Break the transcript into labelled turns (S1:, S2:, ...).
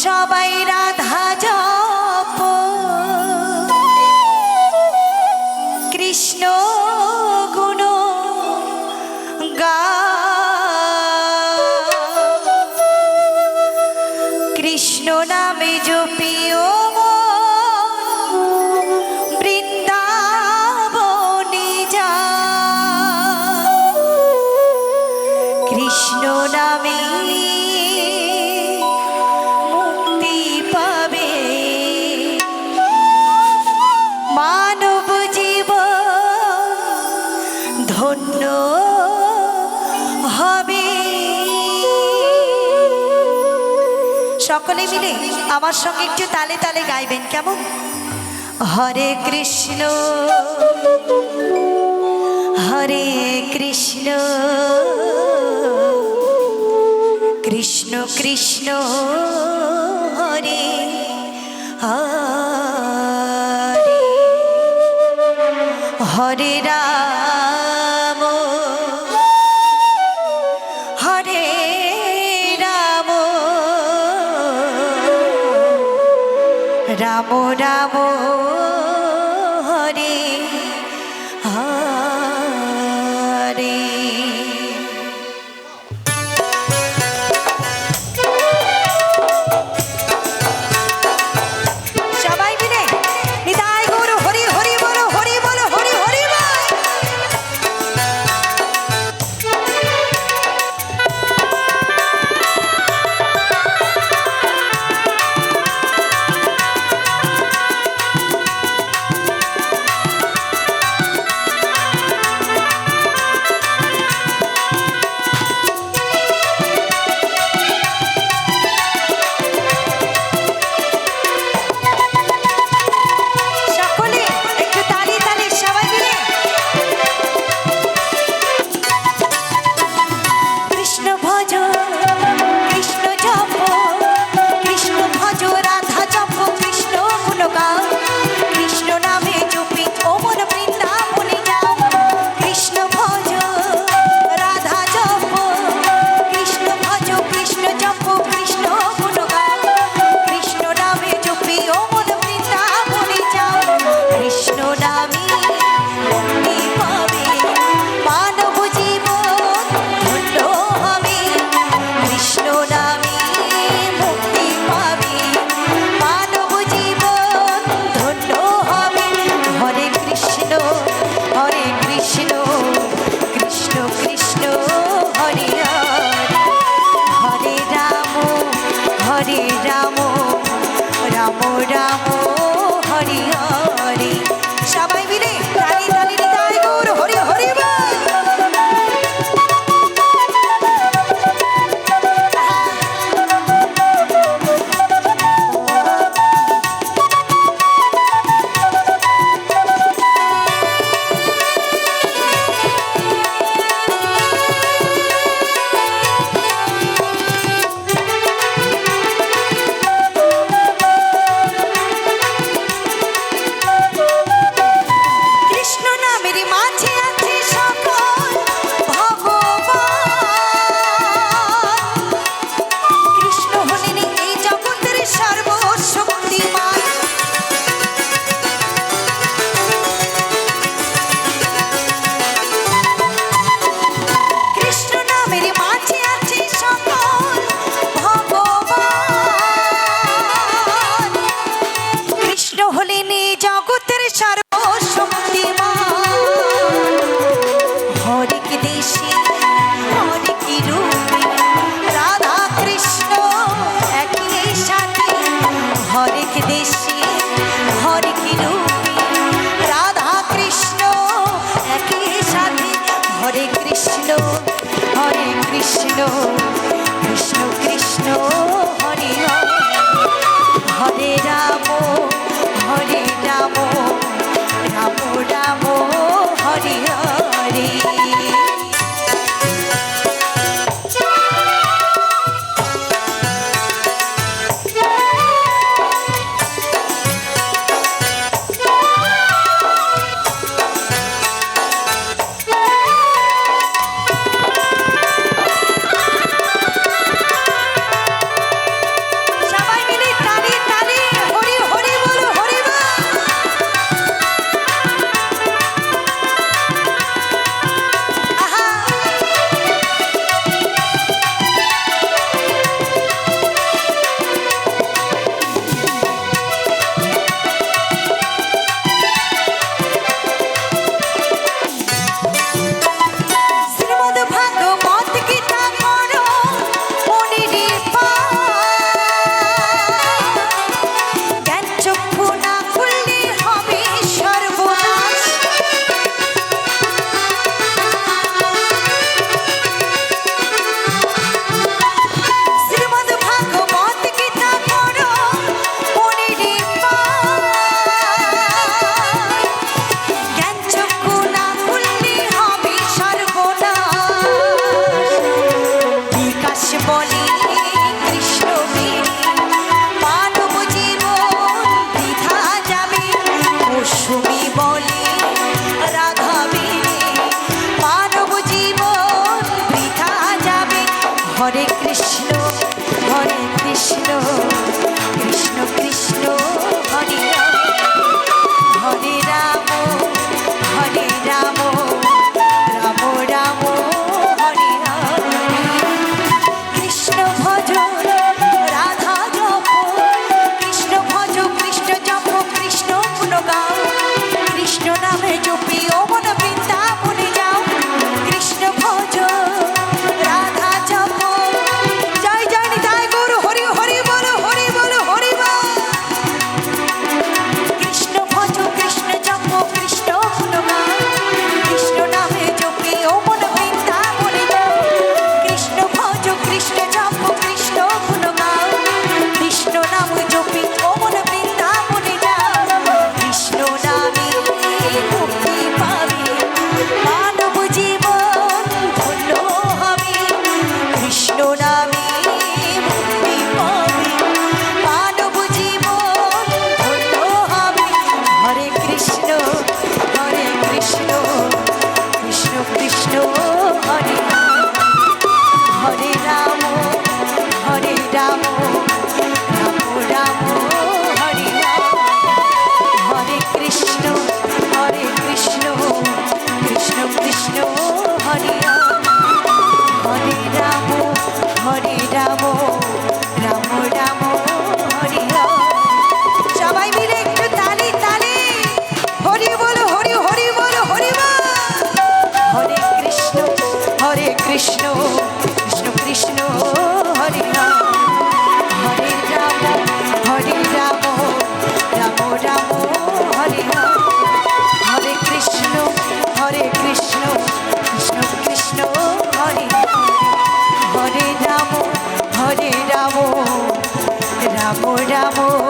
S1: সবাই রাধা জপ কৃষ্ণ গুণ গা কৃষ্ণ নামে জপিও বৃন্দাবনে যা কৃষ্ণ নামে মুক্তি পাবে মানব জীব ধন্য হবে। সকলে মিলে আমার সঙ্গে একটু তালে তালে গাইবেন কেমন? হরে কৃষ্ণ হরে কৃষ্ণ কৃষ্ণ কৃষ্ণ হরে হরে হরে রাম হরে রাম রাম রাম হরে হরে। সবাই মিলে নিতাই গৌর হরি হরি বলো হরি বলো হরি হরি বল। কৃষ্ণ কৃষ্ণ কৃষ্ণ হরে রাম হরে রাম হরে রাম রাম রাম হরে হরে কৃষ্ণ ভজ রাধা জপ কৃষ্ণ ভজ কৃষ্ণ জপ কৃষ্ণ গুণগাও কৃষ্ণ নামে জপি ও মন বৃন্দাবনে যাও কৃষ্ণ ভজ রাধা জপ জয় জয় নিতাই গৌর হরি হরি বল হরি বল হরি বল কৃষ্ণ ভজ কৃষ্ণ জপ কৃষ্ণ গুণগাও কৃষ্ণ নামে জপি ও মন বৃন্দাবনে যাও কৃষ্ণ ভজ কৃষ্ণ জপ কৃষ্ণ গুণগাও কৃষ্ণ নাম জপি ও মন বৃন্দাবনে যাও কৃষ্ণ নামে মুক্তি পাবে মানব জীবন ধন্য হবে কৃষ্ণ নামে মুক্তি পাবে মানব জীবন ধন্য হবে হরে কৃষ্ণ কৃষ্ণ কৃষ্ণ হরে হরে রাম হরে রাম রাম রাম হরে রাম হরে কৃষ্ণ কৃষ্ণ কৃষ্ণ হরে হরে রাম রাম রাম হরে সবাই মিলে একটু তালি তালি হরি বল হরি হরি বল হরি বল হরে কৃষ্ণ কৃষ্ণ কৃষ্ণ হরে রাম হরে রাম রাম রাম হরে হরে কৃষ্ণ কৃষ্ণ কৃষ্ণ হরে হরে রাম রাম রাম